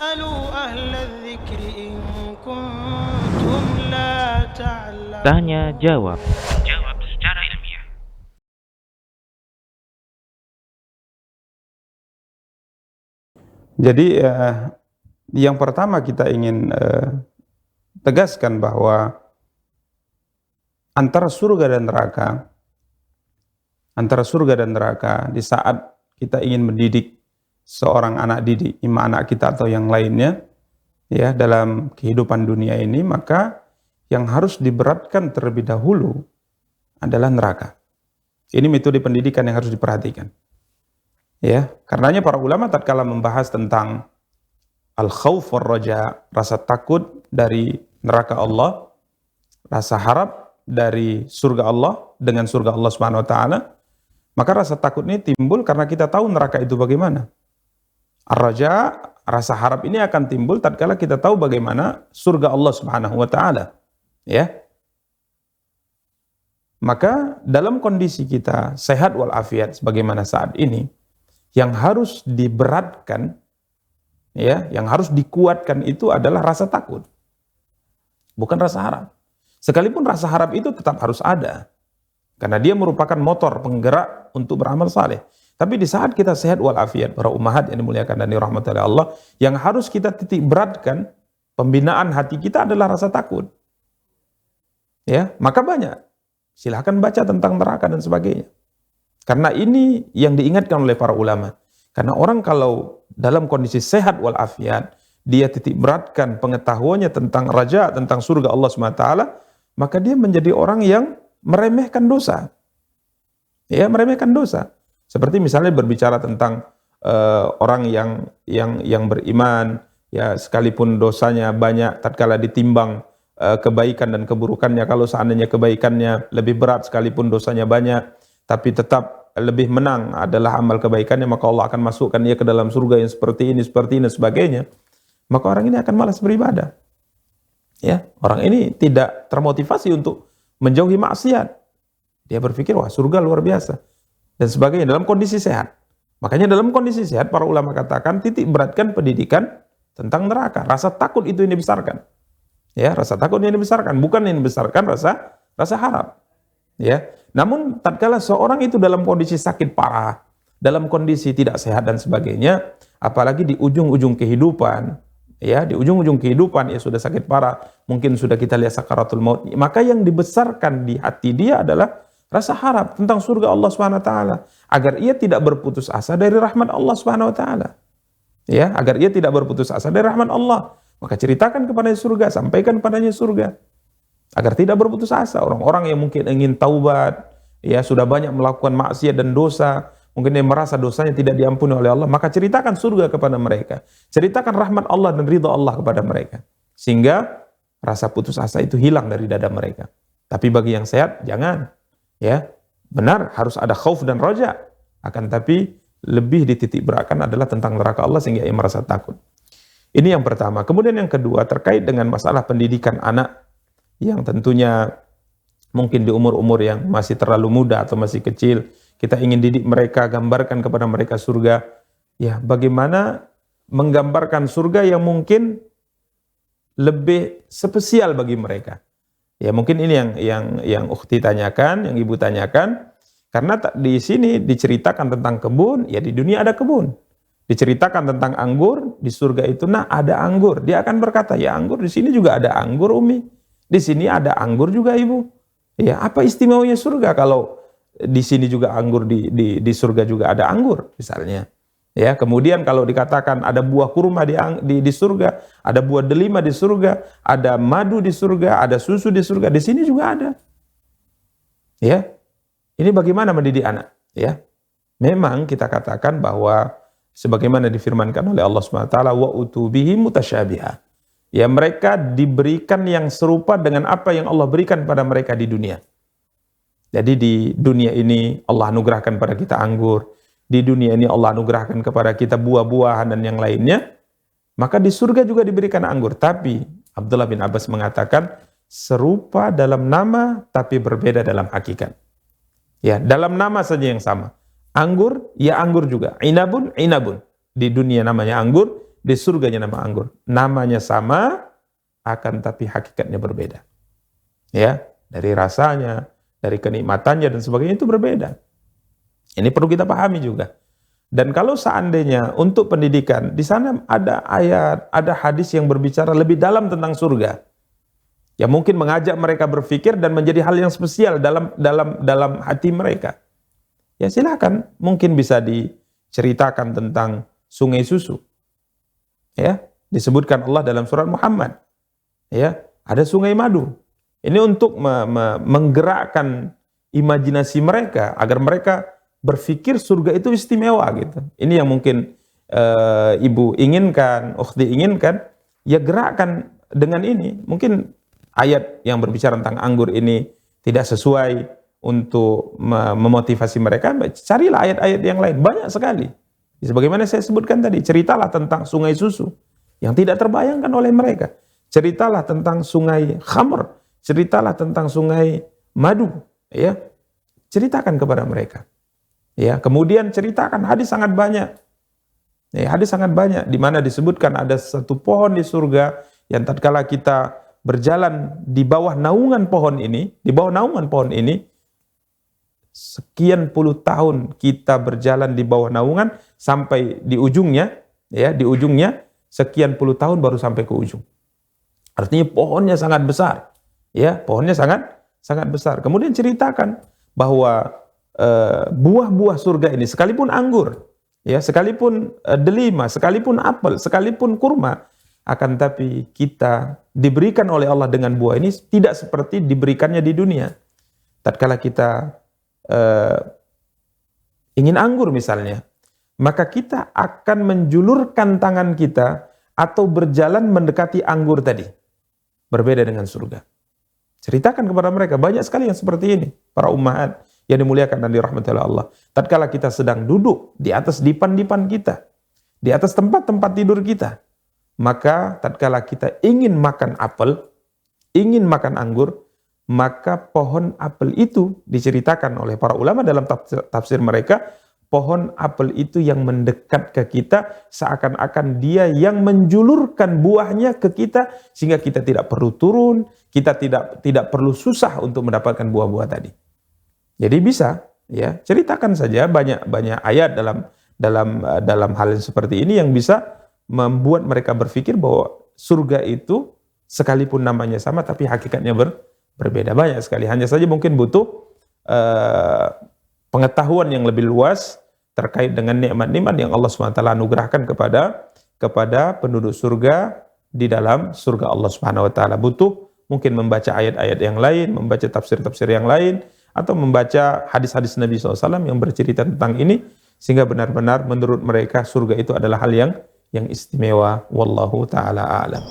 فاسألوا أهل الذكر إن كنتم لا Tanya تعلمون. jawab. Jawab secara ilmiah. Jadi yang pertama kita ingin tegaskan bahwa antara surga dan neraka di saat kita ingin mendidik seorang anak didik, imam anak kita atau yang lainnya, ya, dalam kehidupan dunia ini, maka yang harus diberatkan terlebih dahulu adalah neraka. Ini metode pendidikan yang harus diperhatikan. Ya, karenanya para ulama tatkala membahas tentang al-khauf war raja, rasa takut dari neraka Allah, rasa harap dari surga Allah dengan surga Allah Subhanahu wa taala, maka rasa takut ini timbul karena kita tahu neraka itu bagaimana. Ar-raja, rasa harap ini akan timbul tatkala kita tahu bagaimana surga Allah Subhanahu wa taala. Ya. Maka dalam kondisi kita sehat walafiat sebagaimana saat ini, yang harus diberatkan, ya, yang harus dikuatkan itu adalah rasa takut, bukan rasa harap. Sekalipun rasa harap itu tetap harus ada, karena dia merupakan motor penggerak untuk beramal saleh. Tapi di saat kita sehat walafiat, para ummahat yang dimuliakan dan dirahmati oleh Allah, yang harus kita titik beratkan pembinaan hati kita adalah rasa takut. Ya, maka banyak. Silahkan baca tentang neraka dan sebagainya. Karena ini yang diingatkan oleh para ulama. Karena orang kalau dalam kondisi sehat walafiat, dia titik beratkan pengetahuannya tentang raja, tentang surga Allah SWT, maka dia menjadi orang yang meremehkan dosa. Ya, meremehkan dosa. Seperti misalnya berbicara tentang orang yang beriman, ya, sekalipun dosanya banyak, tatkala ditimbang kebaikan dan keburukannya, kalau seandainya kebaikannya lebih berat sekalipun dosanya banyak, tapi tetap lebih menang adalah amal kebaikannya, maka Allah akan masukkan dia ke dalam surga yang seperti ini, sebagainya. Maka orang ini akan malas beribadah. Ya, orang ini tidak termotivasi untuk menjauhi maksiat. Dia berpikir, wah, surga luar biasa dan sebagainya dalam kondisi sehat. Makanya dalam kondisi sehat para ulama katakan titik beratkan pendidikan tentang neraka. Rasa takut itu yang dibesarkan. Ya, rasa takut yang dibesarkan, bukan yang dibesarkan rasa harap. Ya. Namun tatkala seorang itu dalam kondisi sakit parah, dalam kondisi tidak sehat dan sebagainya, apalagi di ujung-ujung kehidupan, ya, di ujung-ujung kehidupan ya sudah sakit parah, mungkin sudah kita lihat sakaratul maut, maka yang dibesarkan di hati dia adalah rasa harap tentang surga Allah Subhanahu wa taala, agar ia tidak berputus asa dari rahmat Allah Subhanahu wa taala. Ya, agar ia tidak berputus asa dari rahmat Allah. Maka ceritakan kepadanya surga, sampaikan kepadanya surga. Agar tidak berputus asa. Orang-orang yang mungkin ingin taubat, ya, sudah banyak melakukan maksiat dan dosa, mungkin dia merasa dosanya tidak diampuni oleh Allah, maka ceritakan surga kepada mereka. Ceritakan rahmat Allah dan ridha Allah kepada mereka. Sehingga rasa putus asa itu hilang dari dada mereka. Tapi bagi yang sehat, jangan. Ya, benar harus ada khauf dan raja. Akan tapi lebih dititik beratkan adalah tentang neraka Allah sehingga ia merasa takut. Ini yang pertama. Kemudian yang kedua terkait dengan masalah pendidikan anak yang tentunya mungkin di umur-umur yang masih terlalu muda atau masih kecil, kita ingin didik mereka, gambarkan kepada mereka surga. Ya, bagaimana menggambarkan surga yang mungkin lebih spesial bagi mereka. Ya, mungkin ini yang ukhti tanyakan, yang ibu tanyakan, karena di sini diceritakan tentang kebun, ya di dunia ada kebun. Diceritakan tentang anggur, di surga itu nah ada anggur. Dia akan berkata, ya anggur di sini juga ada anggur Umi. Di sini ada anggur juga Ibu. Ya, apa istimewanya surga kalau di sini juga anggur, di surga juga ada anggur misalnya. Ya, kemudian kalau dikatakan ada buah kurma di surga, ada buah delima di surga, ada madu di surga, ada susu di surga, di sini juga ada. Ya. Ini bagaimana mendidik anak, ya? Memang kita katakan bahwa sebagaimana difirmankan oleh Allah SWT, wa utubihi mutasyabiha. Ya, mereka diberikan yang serupa dengan apa yang Allah berikan pada mereka di dunia. Jadi di dunia ini Allah anugerahkan pada kita anggur, di dunia ini Allah anugerahkan kepada kita buah-buahan dan yang lainnya, maka di surga juga diberikan anggur. Tapi Abdullah bin Abbas mengatakan serupa dalam nama tapi berbeda dalam hakikat. Ya, dalam nama saja yang sama. Anggur, ya anggur juga. Inabun, inabun. Di dunia namanya anggur, di surganya nama anggur. Namanya sama, akan tapi hakikatnya berbeda. Ya, dari rasanya, dari kenikmatannya dan sebagainya itu berbeda. Ini perlu kita pahami juga. Dan kalau seandainya untuk pendidikan, di sana ada ayat, ada hadis yang berbicara lebih dalam tentang surga. Ya mungkin mengajak mereka berpikir dan menjadi hal yang spesial dalam hati mereka. Ya silakan, mungkin bisa diceritakan tentang sungai susu. Ya, disebutkan Allah dalam surat Muhammad. Ya, ada sungai madu. Ini untuk menggerakkan imajinasi mereka agar mereka berpikir surga itu istimewa gitu. Ini yang mungkin ibu inginkan, ukhti inginkan, ya gerakkan dengan ini. Mungkin ayat yang berbicara tentang anggur ini tidak sesuai untuk memotivasi mereka, carilah ayat-ayat yang lain, banyak sekali. Sebagaimana saya sebutkan tadi, ceritalah tentang sungai susu yang tidak terbayangkan oleh mereka. Ceritalah tentang sungai khamr, ceritalah tentang sungai madu, ya. Ceritakan kepada mereka. Ya, kemudian ceritakan hadis sangat banyak. Ya, hadis sangat banyak di mana disebutkan ada satu pohon di surga yang tatkala kita berjalan di bawah naungan pohon ini, sekian puluh tahun kita berjalan di bawah naungan sampai di ujungnya, ya, di ujungnya sekian puluh tahun baru sampai ke ujung. Artinya pohonnya sangat besar, ya, pohonnya sangat besar. Kemudian ceritakan bahwa buah-buah surga ini sekalipun anggur, ya, sekalipun delima, sekalipun apel, sekalipun kurma, akan tapi kita diberikan oleh Allah dengan buah ini tidak seperti diberikannya di dunia. Tatkala kita ingin anggur misalnya, maka kita akan menjulurkan tangan kita atau berjalan mendekati anggur tadi. Berbeda dengan surga. Ceritakan kepada mereka, banyak sekali yang seperti ini, para ummahat yang dimuliakan dan dirahmati oleh Allah. Tatkala kita sedang duduk di atas dipan-dipan kita, di atas tempat-tempat tidur kita, maka tatkala kita ingin makan apel, ingin makan anggur, maka pohon apel itu diceritakan oleh para ulama dalam tafsir mereka, pohon apel itu yang mendekat ke kita seakan-akan dia yang menjulurkan buahnya ke kita sehingga kita tidak perlu turun, kita tidak perlu susah untuk mendapatkan buah-buah tadi. Jadi bisa, ya, ceritakan saja banyak ayat dalam hal yang seperti ini yang bisa membuat mereka berpikir bahwa surga itu sekalipun namanya sama tapi hakikatnya berbeda. Banyak sekali. Hanya saja mungkin butuh pengetahuan yang lebih luas terkait dengan nikmat-nikmat yang Allah SWT anugerahkan kepada penduduk surga di dalam surga Allah SWT. Butuh mungkin membaca ayat-ayat yang lain, membaca tafsir-tafsir yang lain, atau membaca hadis-hadis Nabi SAW yang bercerita tentang ini, sehingga benar-benar menurut mereka surga itu adalah hal yang istimewa. Wallahu ta'ala a'lam.